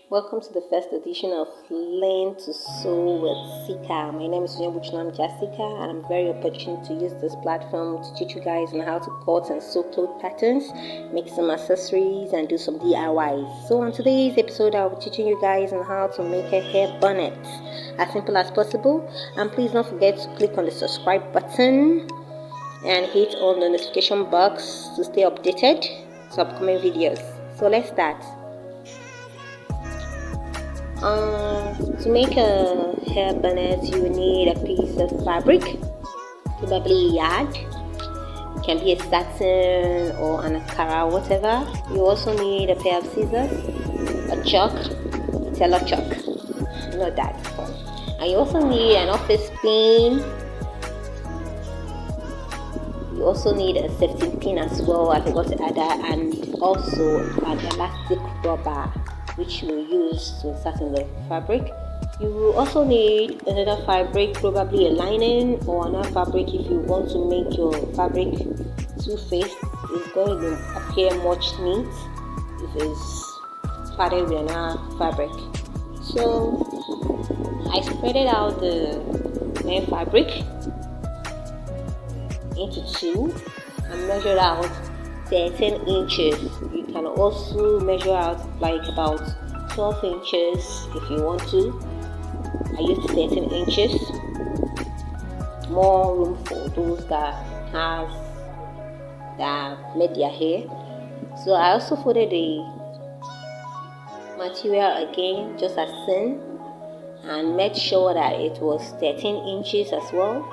Welcome to the first edition of Learn to Sew with Sika. My name is Jessica, and I'm very opportunity to use this platform to teach you guys on how to cut and sew cloth patterns, make some accessories, and do some DIYs. So on today's episode, I'll be teaching you guys on how to make a hair bonnet as simple as possible. And please don't forget to click on the subscribe button and hit on the notification box to stay updated to upcoming videos. So let's start. To make a hair bonnet, you need a piece of fabric, probably a yard. It can be a satin or an Ankara, whatever. You also need a pair of scissors, a chalk, a Tailor chalk, not that. And you also need an office pin. You also need a safety pin as well. I forgot to add that, and also an elastic rubber, which you will use to insert in the fabric. You will also need another fabric, probably a lining or another fabric if you want to make your fabric two-faced. It's going to appear much neat if it's padded with another fabric. So I spreaded out the main fabric into two and measured out 13 inches. You can also measure out like about 12 inches if you want to. I used 13 inches, more room for those that made their hair. So I also folded the material again just as thin and made sure that it was 13 inches as well.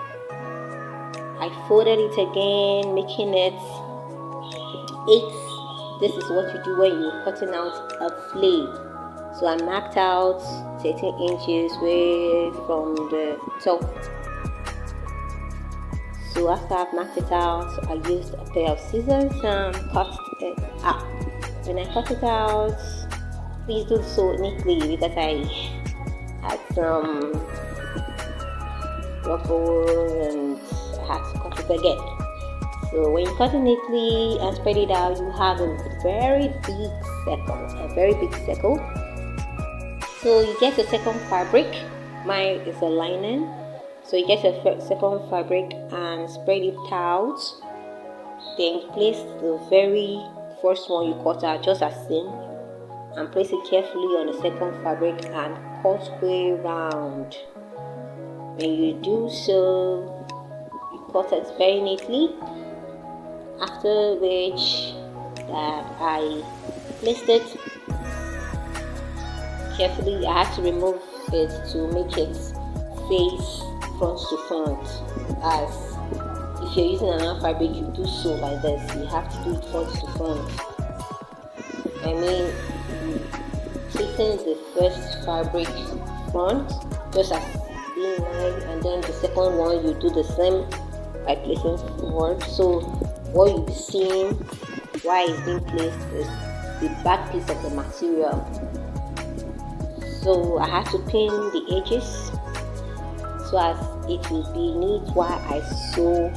I folded it again, making it 8. This is what you do when you're cutting out a flake. So I marked out 13 inches way from the top. So after I've marked it out, I used a pair of scissors and cut it out. When I cut it out, please do so neatly because I had some ruffles and I had to cut it again. So when you cut it neatly and spread it out, you have a very big circle. So you get a second fabric. Mine is a lining. So you get a second fabric and spread it out. Then place the very first one you cut out just as thin and place it carefully on the second fabric and cut way round. When you do so, you cut it very neatly. After which I placed it carefully. I had to remove it to make it face front to front. As if you're using another fabric, you do so like this. You have to do it front to front. I mean, placing the first fabric front just as being line, and then the second one you do the same by placing forward. So what you'll be seeing while it's being placed is the back piece of the material. So I had to pin the edges so as it will be neat while I sew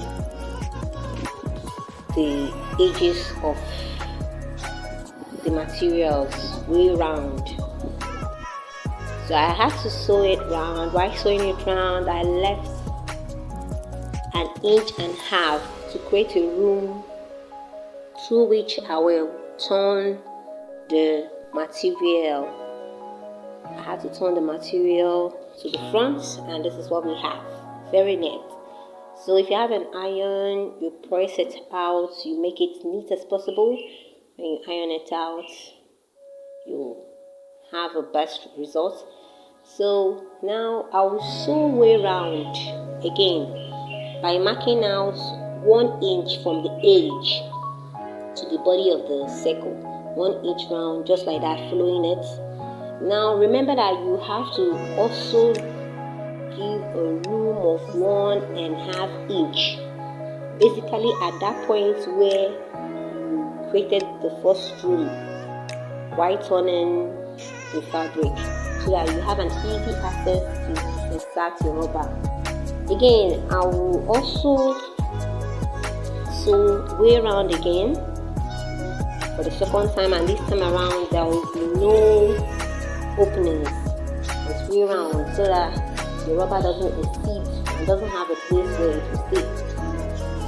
the edges of the materials way round. So I had to sew it round. While sewing it round, I left 1.5 inches to create a room through which I will turn the material. I had to turn the material to the front, and this is what we have. Very neat. So if you have an iron, you press it out, you make it neat as possible. When you iron it out, you have a best result. So now I will sew way round again by marking out 1 inch from the edge to the body of the circle. 1 inch round, just like that, following it. Now remember that you have to also give a room of 1.5 inch. Basically at that point where you created the first room, while turning the fabric, so that you have an easy access to insert your rubber. Again, I will also sew way around again for the second time, and this time around there will be no openings and sew round so that the rubber doesn't exceed and doesn't have a place where it will stay.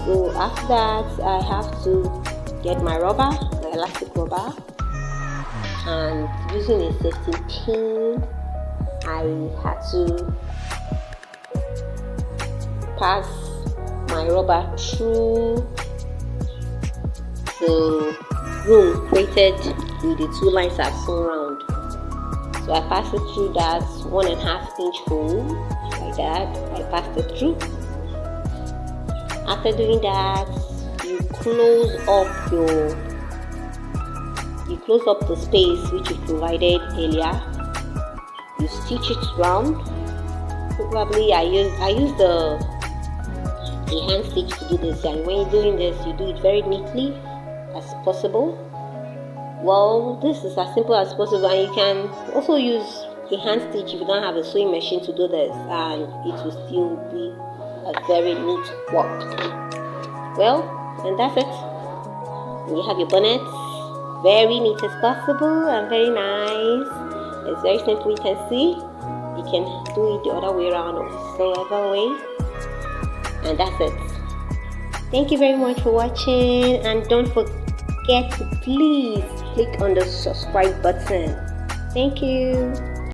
So after that, I have to get my rubber, my elastic rubber, and using a safety pin, I had to pass my rubber through the room created with the two lines I've sewn round. So I passed it through that 1.5 inch hole like that. I passed it through. After doing that, you close up the space which you provided earlier. You stitch it round. Probably I use the hand stitch to do this, and when you're doing this, you do it very neatly as possible. Well, this is as simple as possible, and you can also use a hand stitch if you don't have a sewing machine to do this, and it will still be a very neat work. Well, and that's it. You have your bonnet, very neat as possible and very nice. It's very simple, you can see. You can do it the other way around or whatsoever way. And that's it. Thank you very much for watching, and don't forget to please click on the subscribe button. Thank you.